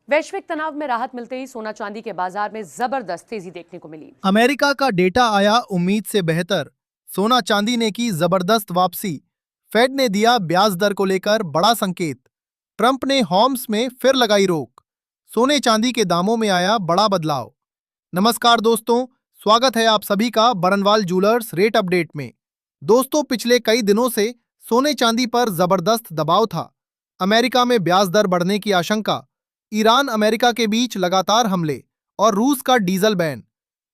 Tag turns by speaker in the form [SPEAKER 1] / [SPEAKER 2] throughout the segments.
[SPEAKER 1] वैश्विक तनाव में राहत मिलते ही सोना चांदी के बाजार में जबरदस्त तेजी देखने को मिली।
[SPEAKER 2] अमेरिका का डेटा आया उम्मीद से बेहतर। सोना चांदी ने की जबरदस्त वापसी। फेड ने दिया ब्याज दर को लेकर बड़ा संकेत। ट्रंप ने हॉर्म्स में फिर लगाई रोक। सोने चांदी के दामों में आया बड़ा बदलाव। नमस्कार दोस्तों, स्वागत है आप सभी का बरनवाल जूलर्स रेट अपडेट में। दोस्तों, पिछले कई दिनों से सोने चांदी पर जबरदस्त दबाव था। अमेरिका में ब्याज दर बढ़ने की आशंका, ईरान अमेरिका के बीच लगातार हमले और रूस का डीजल बैन,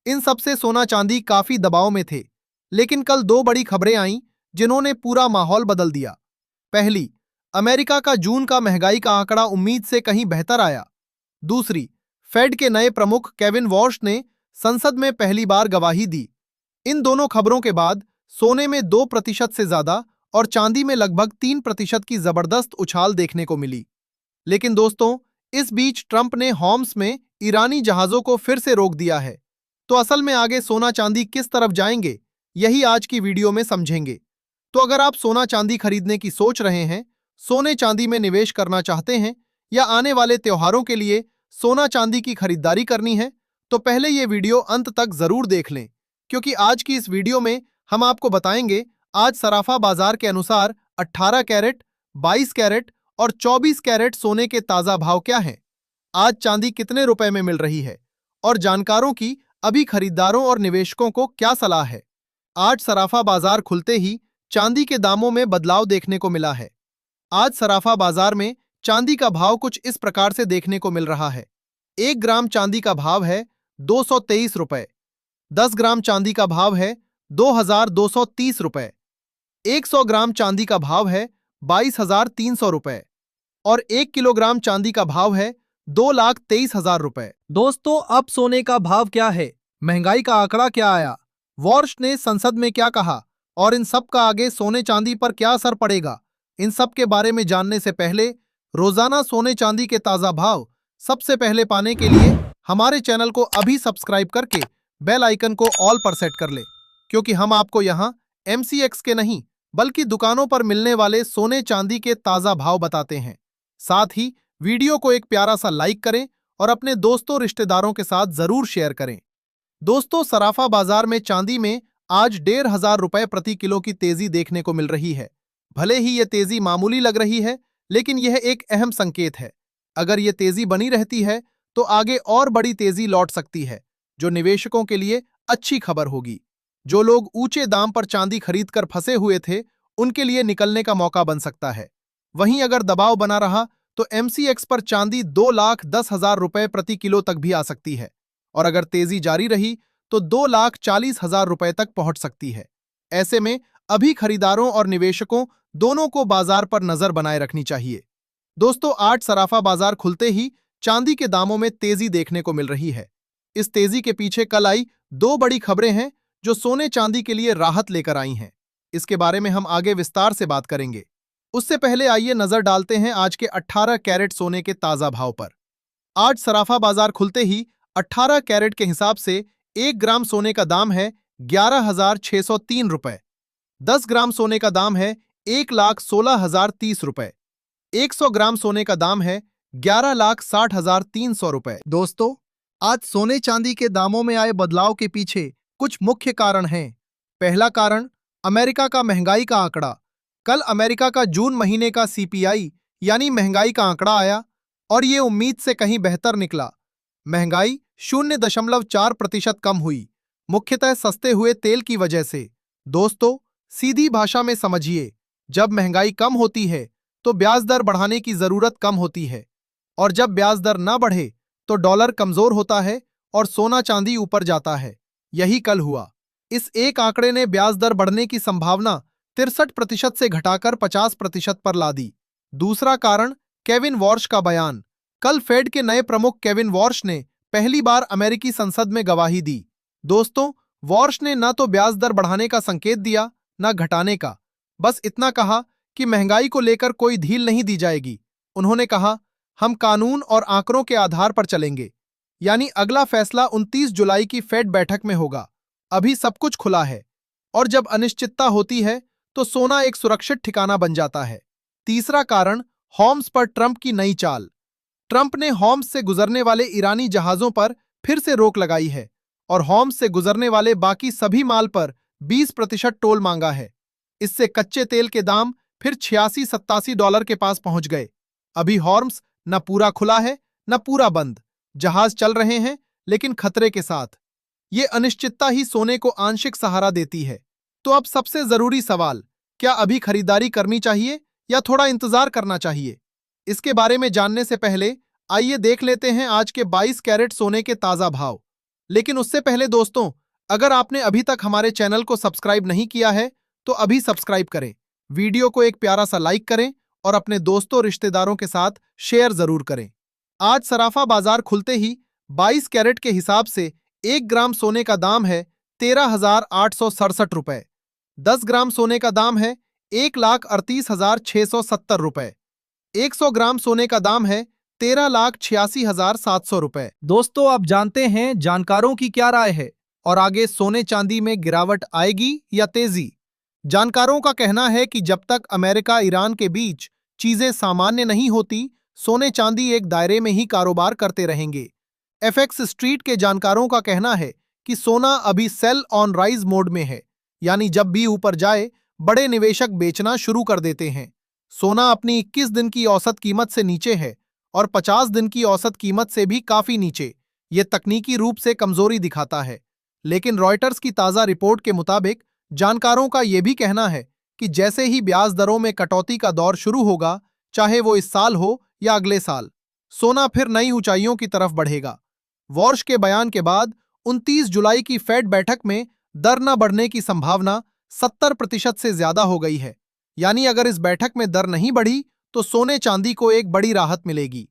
[SPEAKER 2] इन सब से सोना चांदी काफी दबाव में थे। लेकिन कल दो बड़ी खबरें आईं जिन्होंने पूरा माहौल बदल दिया। पहली, अमेरिका का जून का महंगाई का आंकड़ा उम्मीद से कहीं बेहतर आया। दूसरी, फेड के नए प्रमुख केविन वॉर्श ने संसद में पहली बार गवाही दी। इन दोनों खबरों के बाद सोने में 2% से ज्यादा और चांदी में लगभग 3% की जबरदस्त उछाल देखने को मिली। लेकिन दोस्तों, इस बीच ट्रंप ने हॉर्म्स में ईरानी जहाजों को फिर से रोक दिया है। तो असल में आगे सोना चांदी किस तरफ जाएंगे, यही आज की वीडियो में समझेंगे। तो अगर आप सोना चांदी खरीदने की सोच रहे हैं, सोने चांदी में निवेश करना चाहते हैं या आने वाले त्योहारों के लिए सोना चांदी की खरीदारी करनी है, तो पहले ये वीडियो अंत तक जरूर देख लें, क्योंकि आज की इस वीडियो में हम आपको बताएंगे आज सराफा बाजार के अनुसार 18 कैरेट, 22 कैरेट और 24 कैरेट सोने के ताजा भाव क्या हैं, आज चांदी कितने रुपए में मिल रही है और जानकारों की अभी खरीदारों और निवेशकों को क्या सलाह है। आज सराफा बाजार खुलते ही चांदी के दामों में बदलाव देखने को मिला है। आज सराफा बाजार में चांदी का भाव कुछ इस प्रकार से देखने को मिल रहा है। 1 ग्राम चांदी का भाव है 223 रुपए, 10 ग्राम चांदी का भाव है 2230 रुपए, 100 ग्राम चांदी का भाव है 22,300 रुपए और 1 किलोग्राम चांदी का भाव है 2,23,000 रुपए। दोस्तों, अब सोने का भाव क्या है, महंगाई का आंकड़ा क्या आया, वॉर्श ने संसद में क्या कहा और इन सब का आगे सोने चांदी पर क्या असर पड़ेगा, इन सब के बारे में जानने से पहले रोजाना सोने चांदी के ताजा भाव सबसे पहले पाने के लिए हमारे चैनल को अभी सब्सक्राइब करके बेल आइकन को ऑल पर सेट कर ले, क्योंकि हम आपको यहाँ MCX के नहीं बल्कि दुकानों पर मिलने वाले सोने चांदी के ताजा भाव बताते हैं। साथ ही वीडियो को एक प्यारा सा लाइक करें और अपने दोस्तों रिश्तेदारों के साथ जरूर शेयर करें। दोस्तों, सराफा बाजार में चांदी में आज 1,500 रुपए प्रति किलो की तेजी देखने को मिल रही है। भले ही यह तेजी मामूली लग रही है, लेकिन यह एक अहम संकेत है। अगर यह तेजी बनी रहती है तो आगे और बड़ी तेजी लौट सकती है, जो निवेशकों के लिए अच्छी खबर होगी। जो लोग ऊंचे दाम पर चांदी खरीदकर फंसे हुए थे, उनके लिए निकलने का मौका बन सकता है। वहीं अगर दबाव बना रहा तो MCX पर चांदी 2,10,000 रुपए प्रति किलो तक भी आ सकती है और अगर तेजी जारी रही तो 2,40,000 रुपए तक पहुंच सकती है। ऐसे में अभी खरीदारों और निवेशकों दोनों को बाजार पर नजर बनाए रखनी चाहिए। दोस्तों, आज सराफा बाजार खुलते ही चांदी के दामों में तेजी देखने को मिल रही है। इस तेजी के पीछे कल आई दो बड़ी खबरें हैं जो सोने चांदी के लिए राहत लेकर आई हैं। इसके बारे में हम आगे विस्तार से बात करेंगे। उससे पहले आइए नजर डालते हैं आज के 18 कैरेट सोने के ताजा भाव पर। आज सराफा बाजार खुलते ही 18 कैरेट के हिसाब से 1 ग्राम सोने का दाम है 11,603 रुपए, 10 ग्राम सोने का दाम है 1,16,030 रुपए, 100 ग्राम सोने का दाम है 11,60,300 रुपए। दोस्तों, आज सोने चांदी के दामों में आए बदलाव के पीछे कुछ मुख्य कारण हैं। पहला कारण, अमेरिका का महंगाई का आंकड़ा। कल अमेरिका का जून महीने का CPI यानी महंगाई का आंकड़ा आया और ये उम्मीद से कहीं बेहतर निकला। महंगाई 0.4% कम हुई, मुख्यतः सस्ते हुए तेल की वजह से। दोस्तों, सीधी भाषा में समझिए, जब महंगाई कम होती है तो ब्याज दर बढ़ाने की जरूरत कम होती है और जब ब्याज दर न बढ़े तो डॉलर कमजोर होता है और सोना चांदी ऊपर जाता है। यही कल हुआ। इस एक आंकड़े ने ब्याज दर बढ़ने की संभावना 63% से घटाकर 50% पर ला दी। दूसरा कारण, केविन वॉर्श का बयान। कल फेड के नए प्रमुख केविन वॉर्श ने पहली बार अमेरिकी संसद में गवाही दी। दोस्तों, वॉर्श ने न तो ब्याज दर बढ़ाने का संकेत दिया न घटाने का, बस इतना कहा कि महंगाई को लेकर कोई ढील नहीं दी जाएगी। उन्होंने कहा, हम कानून और आंकड़ों के आधार पर चलेंगे, यानी अगला फैसला 29 जुलाई की फेड बैठक में होगा। अभी सब कुछ खुला है और जब अनिश्चितता होती है तो सोना एक सुरक्षित ठिकाना बन जाता है। तीसरा कारण, हॉर्म्स पर ट्रंप की नई चाल। ट्रंप ने होम्स से गुजरने वाले ईरानी जहाजों पर फिर से रोक लगाई है और होम्स से गुजरने वाले बाकी सभी माल पर 20% टोल मांगा है। इससे कच्चे तेल के दाम फिर $86-87 के पास पहुंच गए। अभी हॉर्म्स न पूरा खुला है न पूरा बंद। जहाज चल रहे हैं लेकिन खतरे के साथ। ये अनिश्चितता ही सोने को आंशिक सहारा देती है। तो अब सबसे जरूरी सवाल, क्या अभी खरीदारी करनी चाहिए या थोड़ा इंतजार करना चाहिए? इसके बारे में जानने से पहले आइए देख लेते हैं आज के 22 कैरेट सोने के ताजा भाव। लेकिन उससे पहले दोस्तों, अगर आपने अभी तक हमारे चैनल को सब्सक्राइब नहीं किया है तो अभी सब्सक्राइब करें, वीडियो को एक प्यारा सा लाइक करें और अपने दोस्तों रिश्तेदारों के साथ शेयर जरूर करें। आज सराफा बाजार खुलते ही 22 कैरेट के हिसाब से 1 ग्राम सोने का दाम है 13,867 रुपए। 10 ग्राम सोने का दाम है 1,38,670 रुपए। 100 ग्राम सोने का दाम है 13,86,700 रुपए। दोस्तों, आप जानते हैं जानकारों की क्या राय है और आगे सोने चांदी में गिरावट आएगी या तेजी? जानकारों का कहना है कि जब तक अमेरिका ईरान के बीच चीजें सामान्य नहीं होती, सोने चांदी एक दायरे में ही कारोबार करते रहेंगे। एफएक्स स्ट्रीट के जानकारों का कहना है कि सोना अभी सेल ऑन राइज मोड में है, यानी जब भी ऊपर जाए बड़े निवेशक बेचना शुरू कर देते हैं। सोना अपनी 21 दिन की औसत कीमत से नीचे है और 50 दिन की औसत कीमत से भी काफी नीचे। ये तकनीकी रूप से कमजोरी दिखाता है। लेकिन रॉयटर्स की ताजा रिपोर्ट के मुताबिक जानकारों का यह भी कहना है कि जैसे ही ब्याज दरों में कटौती का दौर शुरू होगा, चाहे वो इस साल हो या अगले साल, सोना फिर नई ऊंचाइयों की तरफ बढ़ेगा। वॉर्श के बयान के बाद 29 जुलाई की फेड बैठक में दर न बढ़ने की संभावना 70% से ज्यादा हो गई है। यानी अगर इस बैठक में दर नहीं बढ़ी तो सोने चांदी को एक बड़ी राहत मिलेगी।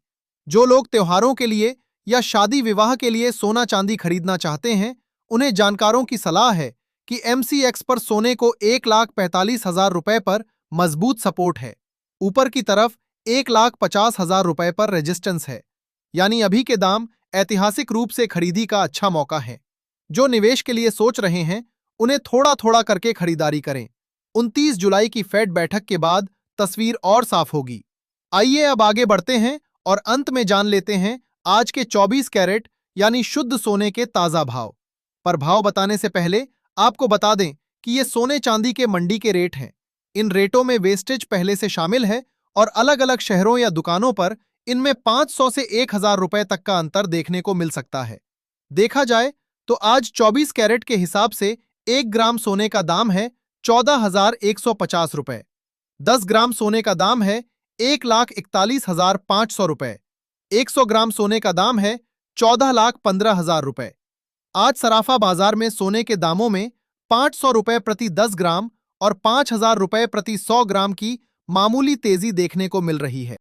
[SPEAKER 2] जो लोग त्योहारों के लिए या शादी विवाह के लिए सोना चांदी खरीदना चाहते हैं, उन्हें जानकारों की सलाह है कि एमसीएक्स पर सोने को 1,45,000 रुपए पर मजबूत सपोर्ट है। ऊपर की तरफ 1,50,000 रुपए पर रेजिस्टेंस है। यानी अभी के दाम ऐतिहासिक रूप से खरीदी का अच्छा मौका है। जो निवेश के लिए सोच रहे हैं, उन्हें थोड़ा थोड़ा करके खरीदारी करें। 29 जुलाई की फेड बैठक के बाद तस्वीर और साफ होगी। आइए अब आगे बढ़ते हैं और अंत में जान लेते हैं आज के 24 कैरेट यानी शुद्ध सोने के ताजा भाव। पर भाव बताने से पहले आपको बता दें कि ये सोने चांदी के मंडी के रेट हैं। इन रेटों में वेस्टेज पहले से शामिल है और अलग अलग शहरों या दुकानों पर इनमें 500 से 1,000 रुपए तक का अंतर देखने को मिल सकता है। देखा जाए तो आज 24 कैरेट के हिसाब से 1 ग्राम सोने का दाम है 14,150 रुपए। 10 ग्राम सोने का दाम है 1,41,500 रुपए। 100 ग्राम सोने का दाम है 14,15,000 रुपए। आज सराफा बाजार में सोने के दामों में 500 रुपए प्रति 10 ग्राम और 5,000 रुपए प्रति 100 ग्राम की मामूली तेजी देखने को मिल रही है।